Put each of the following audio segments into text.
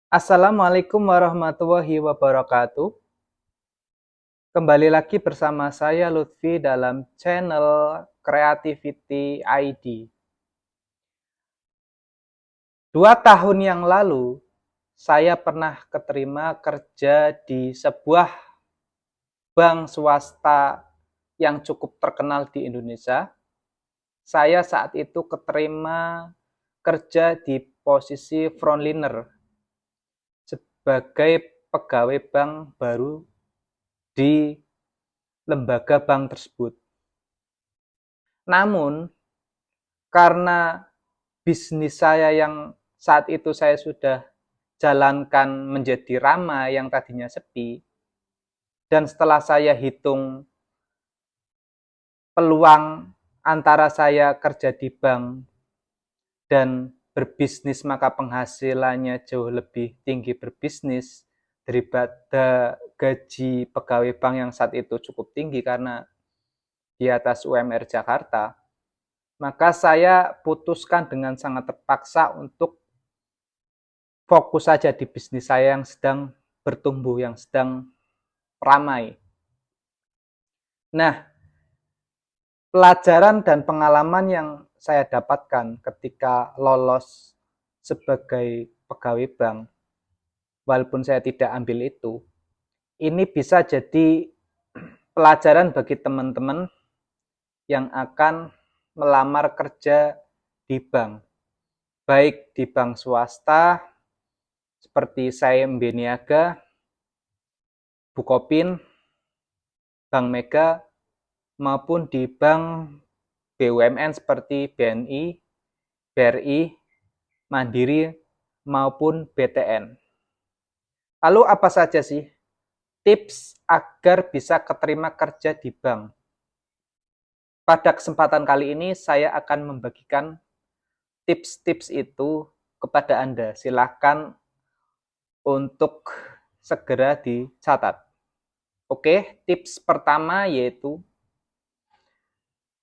Assalamualaikum warahmatullahi wabarakatuh. Kembali lagi bersama saya Lutfi dalam channel Creativity ID. 2 tahun yang lalu, saya pernah keterima kerja di sebuah bank swasta yang cukup terkenal di Indonesia. Saya saat itu keterima kerja di posisi frontliner sebagai pegawai bank baru di lembaga bank tersebut. Namun, karena bisnis saya yang saat itu saya sudah jalankan menjadi ramai yang tadinya sepi, dan setelah saya hitung peluang antara saya kerja di bank dan berbisnis, maka penghasilannya jauh lebih tinggi berbisnis daripada gaji pegawai bank yang saat itu cukup tinggi karena di atas UMR Jakarta. Maka saya putuskan dengan sangat terpaksa untuk fokus saja di bisnis saya yang sedang bertumbuh, yang sedang ramai. Nah, pelajaran dan pengalaman yang saya dapatkan ketika lolos sebagai pegawai bank, walaupun saya tidak ambil itu, ini bisa jadi pelajaran bagi teman-teman yang akan melamar kerja di bank, baik di bank swasta seperti SAIM Beniaga, Bukopin, Bank Mega, maupun di bank BUMN seperti BNI, BRI, Mandiri, maupun BTN. Lalu apa saja sih tips agar bisa keterima kerja di bank? Pada kesempatan kali ini saya akan membagikan tips-tips itu kepada Anda. Silakan untuk segera dicatat. Oke, tips pertama yaitu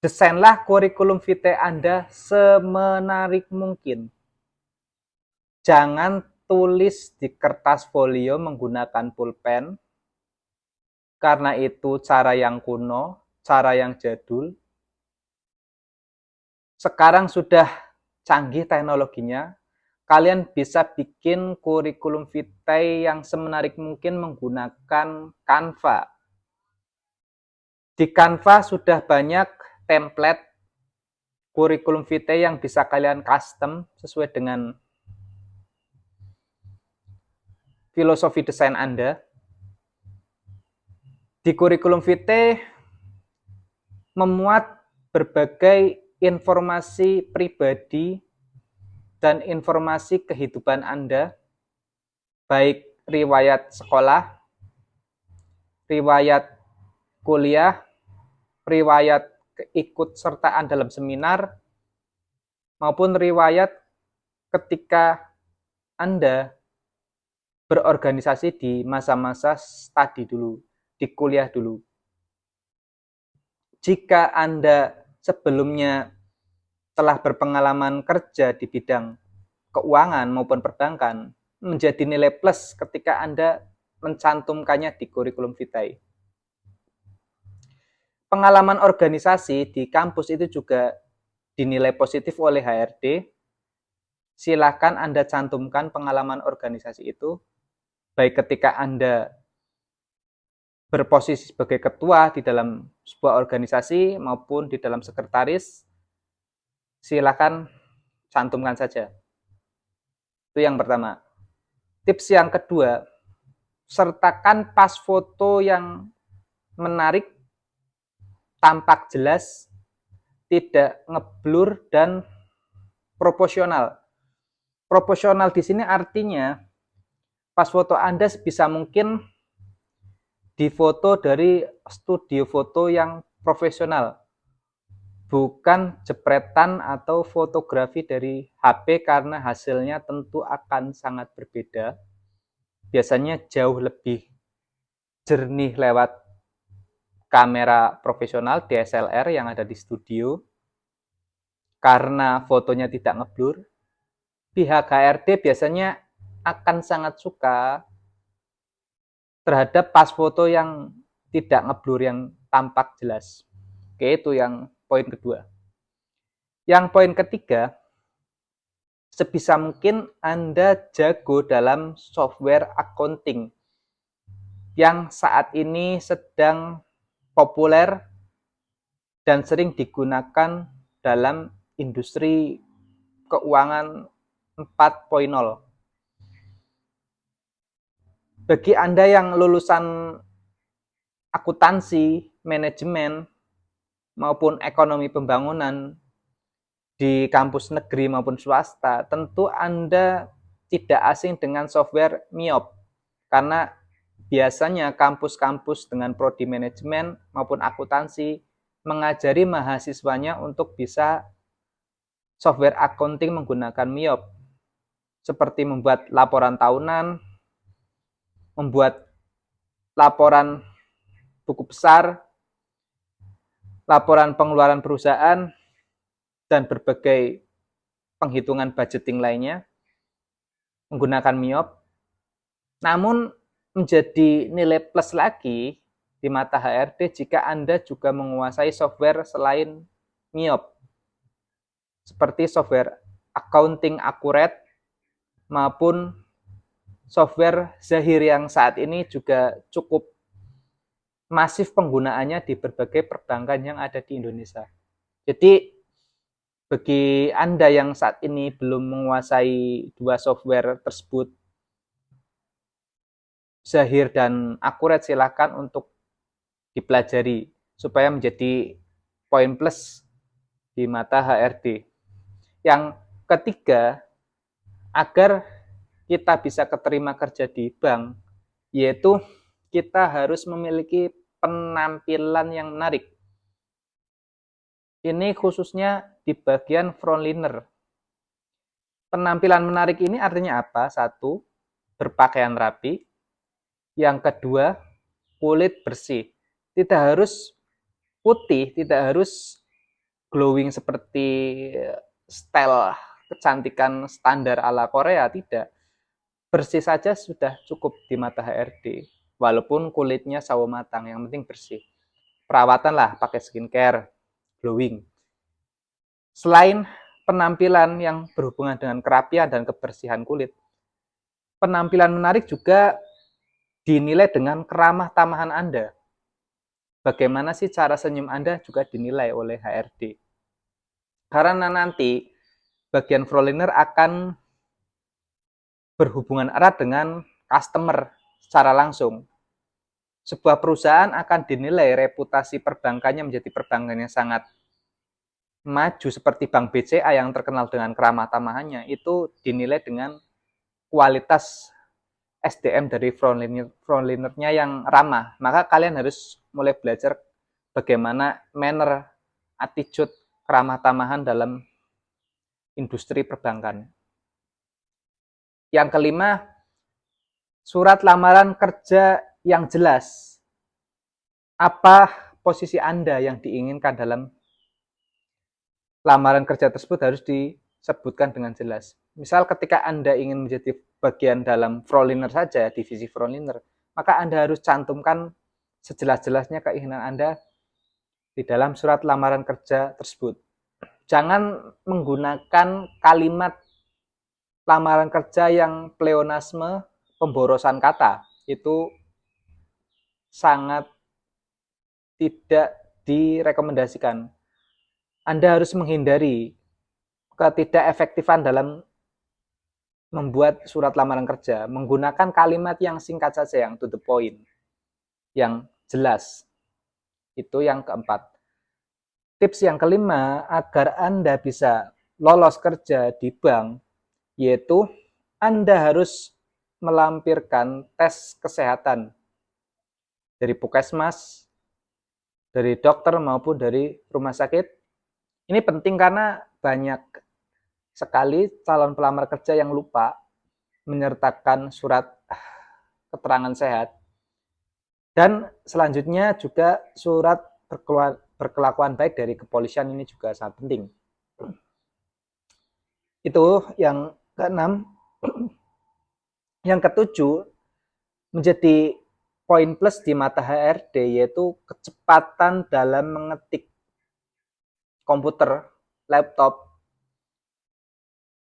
desainlah kurikulum vitae Anda semenarik mungkin. Jangan tulis di kertas folio menggunakan pulpen, karena itu cara yang kuno, cara yang jadul. Sekarang sudah canggih teknologinya, kalian bisa bikin kurikulum vitae yang semenarik mungkin menggunakan Canva. Di Canva sudah banyak template kurikulum vitae yang bisa kalian custom sesuai dengan filosofi desain Anda. Di kurikulum vitae memuat berbagai informasi pribadi dan informasi kehidupan Anda, baik riwayat sekolah, riwayat kuliah, riwayat keikutsertaan dalam seminar, maupun riwayat ketika Anda berorganisasi di masa-masa studi dulu, di kuliah dulu. Jika Anda sebelumnya telah berpengalaman kerja di bidang keuangan maupun perbankan, menjadi nilai plus ketika Anda mencantumkannya di kurikulum vitae. Pengalaman organisasi di kampus itu juga dinilai positif oleh HRD. Silakan Anda cantumkan pengalaman organisasi itu, baik ketika Anda berposisi sebagai ketua di dalam sebuah organisasi maupun di dalam sekretaris, silakan cantumkan saja. Itu yang pertama. Tips yang kedua, sertakan pas foto yang menarik, tampak jelas, tidak ngeblur, dan proporsional. Proporsional di sini artinya pas foto Anda sebisa mungkin difoto dari studio foto yang profesional, bukan jepretan atau fotografi dari HP, karena hasilnya tentu akan sangat berbeda. Biasanya jauh lebih jernih lewat kamera profesional DSLR yang ada di studio, karena fotonya tidak ngeblur. Pihak HRD biasanya akan sangat suka terhadap pas foto yang tidak ngeblur, yang tampak jelas. Oke, itu yang poin kedua. Yang poin ketiga, sebisa mungkin Anda jago dalam software accounting yang saat ini sedang populer dan sering digunakan dalam industri keuangan 4.0. Bagi Anda yang lulusan akuntansi, manajemen, maupun ekonomi pembangunan di kampus negeri maupun swasta, tentu Anda tidak asing dengan software MIOP, karena biasanya kampus-kampus dengan prodi manajemen maupun akuntansi mengajari mahasiswanya untuk bisa software accounting menggunakan MIOP, seperti membuat laporan tahunan, membuat laporan buku besar, laporan pengeluaran perusahaan, dan berbagai penghitungan budgeting lainnya menggunakan MIOP. Namun menjadi nilai plus lagi di mata HRD jika Anda juga menguasai software selain MIOP, seperti software accounting akurat maupun software Zahir yang saat ini juga cukup masif penggunaannya di berbagai perbankan yang ada di Indonesia. Jadi bagi Anda yang saat ini belum menguasai dua software tersebut, Zahir dan akurat, silakan untuk dipelajari supaya menjadi poin plus di mata HRD. Yang ketiga, agar kita bisa keterima kerja di bank, yaitu kita harus memiliki penampilan yang menarik. Ini khususnya di bagian frontliner. Penampilan menarik ini artinya apa? Satu, berpakaian rapi. Yang kedua, kulit bersih. Tidak harus putih, tidak harus glowing seperti style kecantikan standar ala Korea, tidak. Bersih saja sudah cukup di mata HRD. Walaupun kulitnya sawo matang, yang penting bersih. Perawatan lah, pakai skincare, glowing. Selain penampilan yang berhubungan dengan kerapian dan kebersihan kulit, penampilan menarik juga dinilai dengan keramah tamahan Anda. Bagaimana sih cara senyum Anda juga dinilai oleh HRD. Karena nanti bagian frontliner akan berhubungan erat dengan customer secara langsung. Sebuah perusahaan akan dinilai reputasi perbankannya menjadi perbankan yang sangat maju seperti Bank BCA yang terkenal dengan keramah tamahannya, itu dinilai dengan kualitas SDM dari frontlinernya yang ramah. Maka kalian harus mulai belajar bagaimana manner, attitude, keramah tamahan dalam industri perbankan. Yang kelima, surat lamaran kerja yang jelas. Apa posisi Anda yang diinginkan dalam lamaran kerja tersebut harus disebutkan dengan jelas. Misal ketika Anda ingin menjadi bagian dalam frontliner saja, divisi frontliner, maka Anda harus cantumkan sejelas-jelasnya keinginan Anda di dalam surat lamaran kerja tersebut. Jangan menggunakan kalimat lamaran kerja yang pleonasme, pemborosan kata. Itu sangat tidak direkomendasikan. Anda harus menghindari ketidakefektifan dalam membuat surat lamaran kerja. Menggunakan kalimat yang singkat saja, yang to the point, yang jelas. Itu yang keempat. Tips yang kelima, agar Anda bisa lolos kerja di bank, yaitu Anda harus melampirkan tes kesehatan dari puskesmas, dari dokter maupun dari rumah sakit. Ini penting karena banyak sekali calon pelamar kerja yang lupa menyertakan surat keterangan sehat. Dan selanjutnya juga surat berkelakuan baik dari kepolisian, ini juga sangat penting. Itu yang keenam. Yang ketujuh, menjadi poin plus di mata HRD, yaitu kecepatan dalam mengetik. Komputer, laptop,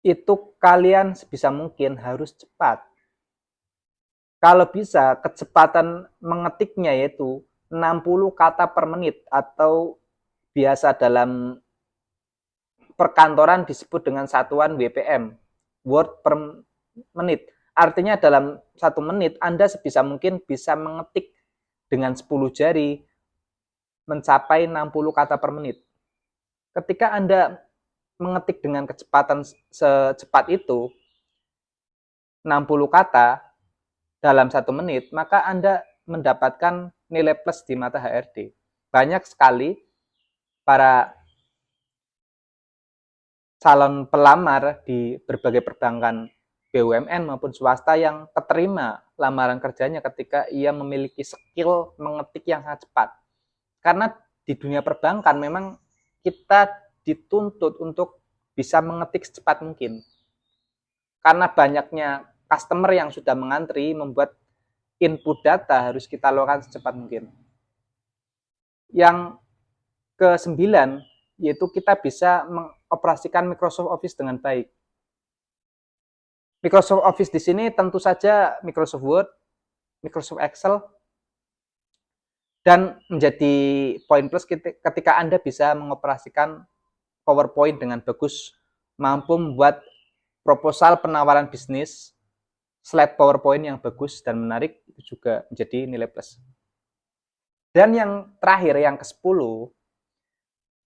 itu kalian sebisa mungkin harus cepat. Kalau bisa, kecepatan mengetiknya yaitu 60 kata per menit, atau biasa dalam perkantoran disebut dengan satuan WPM, word per menit. Artinya dalam 1 menit Anda sebisa mungkin bisa mengetik dengan 10 jari mencapai 60 kata per menit. Ketika Anda mengetik dengan kecepatan secepat itu, 60 kata dalam 1 menit, maka Anda mendapatkan nilai plus di mata HRD. Banyak sekali para calon pelamar di berbagai perbankan BUMN maupun swasta yang keterima lamaran kerjanya ketika ia memiliki skill mengetik yang sangat cepat. Karena di dunia perbankan memang kita dituntut untuk bisa mengetik secepat mungkin. Karena banyaknya customer yang sudah mengantri, membuat input data harus kita lakukan secepat mungkin. Yang ke-9, yaitu kita bisa mengoperasikan Microsoft Office dengan baik. Microsoft Office di sini tentu saja Microsoft Word, Microsoft Excel, dan menjadi poin plus ketika Anda bisa mengoperasikan PowerPoint dengan bagus, mampu membuat proposal penawaran bisnis, slide PowerPoint yang bagus dan menarik, itu juga menjadi nilai plus. Dan yang terakhir, yang ke-10,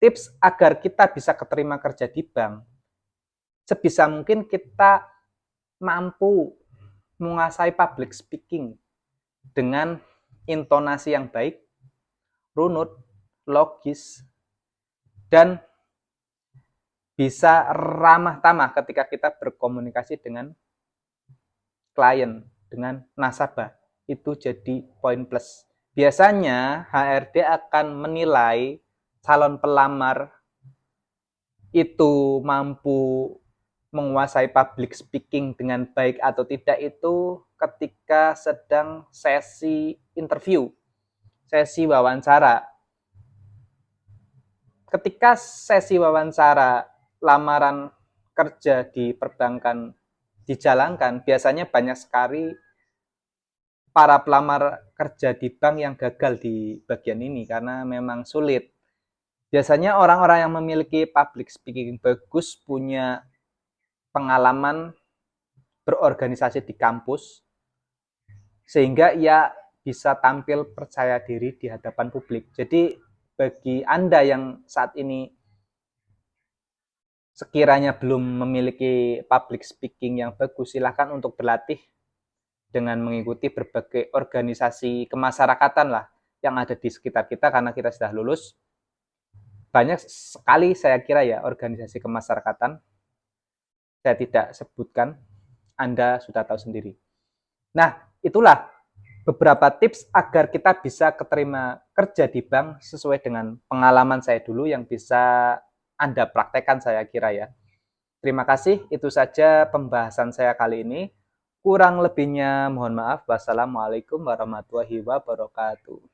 tips agar kita bisa keterima kerja di bank, sebisa mungkin kita mampu menguasai public speaking dengan intonasi yang baik, runut, logis, dan bisa ramah tamah ketika kita berkomunikasi dengan klien, dengan nasabah. Itu jadi poin plus. Biasanya HRD akan menilai calon pelamar itu mampu menguasai public speaking dengan baik atau tidak itu ketika sedang sesi interview, sesi wawancara. Ketika sesi wawancara lamaran kerja di perbankan dijalankan, biasanya banyak sekali para pelamar kerja di bank yang gagal di bagian ini karena memang sulit. Biasanya orang-orang yang memiliki public speaking bagus, punya pengalaman berorganisasi di kampus, sehingga ia bisa tampil percaya diri di hadapan publik. Jadi bagi Anda yang saat ini sekiranya belum memiliki public speaking yang bagus, silakan untuk berlatih dengan mengikuti berbagai organisasi kemasyarakatan lah yang ada di sekitar kita, karena kita sudah lulus. Banyak sekali saya kira ya organisasi kemasyarakatan, saya tidak sebutkan, Anda sudah tahu sendiri. Nah, itulah beberapa tips agar kita bisa keterima kerja di bank sesuai dengan pengalaman saya dulu yang bisa Anda praktekkan, saya kira ya. Terima kasih, itu saja pembahasan saya kali ini. Kurang lebihnya mohon maaf. Wassalamualaikum warahmatullahi wabarakatuh.